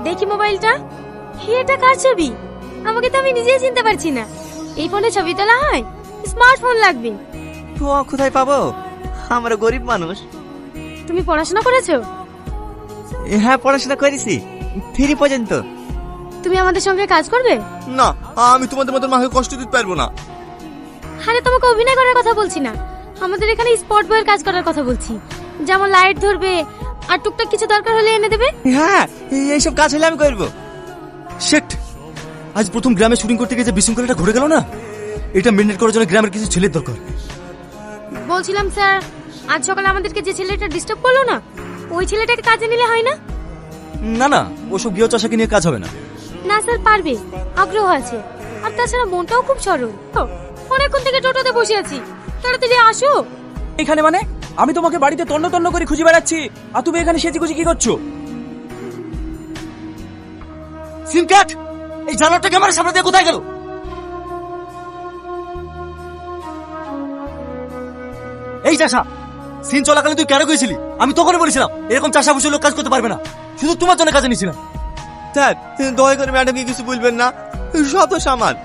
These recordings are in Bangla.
দেখি মোবাইলটা। এটা কার ছবি? আমাকে তো আমি নিজেই চিনতে পারছি না। এই ফোনে ছবি তোলা হয়? স্মার্টফোন লাগবে। তো কোথায় পাবো? আমরা গরিব মানুষ। তুমি পড়াশোনা করেছো? হ্যাঁ, পড়াশোনা করেছি 3 পর্যন্ত। তুমি আমাদের সঙ্গে কাজ করবে? না, আমি তোমাদের মতো মাকে কষ্ট দিতে পারবো না। আরে তোমাকে অভিনয় করার কথা বলছি না, আমাদের এখানে স্পট বয়ের কাজ করার কথা বলছি। যেমন লাইট ধরবে আর টুকটাক কিছু দরকার হলে এনে দেবে। হ্যাঁ, এইসব কাজ হলে আমি করবো। শেট, আজ প্রথম গ্রামে শুটিং করতে গিয়ে যে বিশৃঙ্খলাটা ঘটে গেল না, এটা মেনটেন করার জন্য গ্রামের কিছু ছেলের দরকার। বলছিলাম স্যার, আজ সকালে আমাদেরকে যে ছেলেটা ডিস্টার্ব করলো না, ওই ছেলেটাকে কাজে নিলে হয় না? না না, ওসব গৃহ চাষাকে নিয়ে কাজ হবে না। না স্যার, পারবে, আগ্রহ আছে। আর তাছাড়া মনটাও খুব সরল। অনেকক্ষণ থেকে টোটোতে বসে আছি, তাড়াতাড়ি আসো। এখানে মানে আমি তোমাকে বাড়িতে তন্ন তন্ন করে খুঁজে বেড়াচ্ছি, আর তুমি এখানে সেজে গুজে কি করছো? সিম কাট, এই জানোয়ারটা ক্যামেরার সামনে দিয়ে কোথায় গেল? এই চাষা, সিন চলাকালীন তুই কেন গেছিলি? আমি তখনই বলেছিলাম এরকম চাষা বসে লোক কাজ করতে পারবে না, শুধু তোমার জন্য কাজে নিয়েছিলাম। স্যার, দয়া করে ম্যাডামকে কিছু বলবেন না, সব তো সামাল।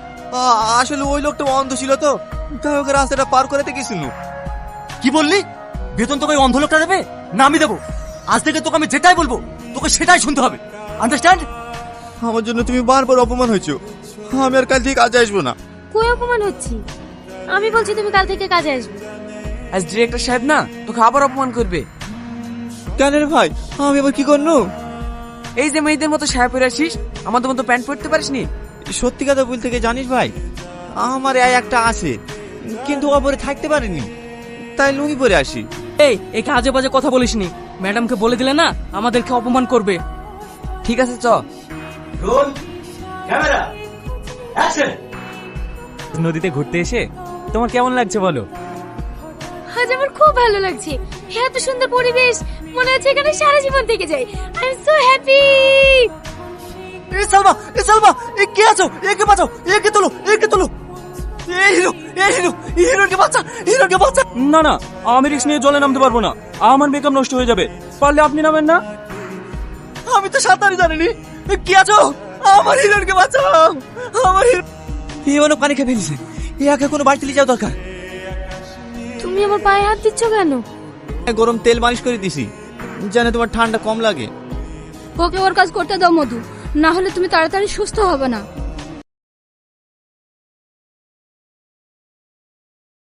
আসলে ওই লোকটা অন্ধ ছিল তো, তাই ওকে রাস্তাটা পার করাতে গেছিল। কি বললি? বেতন তোকে ওই অন্ধ লোকটা দেবে না আমি দেবো? আজ থেকে তোকে আমি যেটাই বলবো তোকে সেটাই শুনতে হবে, আন্ডারস্ট্যান্ড? আমার জন্য তুমি বারবার অপমান হয়েছো, আমি আর কাল থেকে কাজে আসবো না। কই অপমান হচ্ছি? আমি বলছি তুমি কাল থেকে কাজে আসবে। আজ ডিরেক্টর সাহেব না তোকে আবার অপমান করবে। কেন রে ভাই, আমি আবার কি করবো? এই যে মেয়েদের মতো সাহেব পরে আসিস, আমাদের মতো প্যান্ট পরতে পারিসনি? সত্যি কথা বলতে কি জানিস ভাই, আমার একটা আছে, কিন্তু ওপরে থাকতে পারিনি, তাই লুঙ্গি পরে আসি। এই একে আজে বাজে কথা বলিসনি, ম্যাডামকে বলে দিলে না আমাদেরকে অপমান করবে। ঠিক আছে, চ। Roll camera action. নদীতে ঘুরতে এসে তোমার কেমন লাগছে বলো? আজ আমার খুব ভালো লাগছে, এত সুন্দর পরিবেশ, মনে হচ্ছে এখানে সারা জীবন থেকে যাই। I am so happy. এ সালমা, এ কে আছো? একে বাঁচাও, একে তোলো, একে তোলো। এই হিরো, হিরোকে বাঁচা, হিরোকে বাঁচা। না না, আমি রিস্ক নিয়ে জলে নামতে পারবো না, আমার মেকআপ নষ্ট হয়ে যাবে। পারলে আপনি নামেন না। আমি তো সাঁতারই জানিনি। এ কে আছো? আমার হিরোকে বাঁচাও, আমার হিরো। এই অনেক পানি খেয়ে ফেলছে, একে কোনো বাড়িতে নিয়ে যাওয়া দরকার। তুমি আমার পায়ে হাত দিচ্ছ কেন? গরম তেল মালিশ করে দিছি, যেন তোমার ঠান্ডা কম লাগে। ওকে ওর কাজ করতে দাও মধু, না হলে তুমি তাড়াতাড়ি সুস্থ হবে না।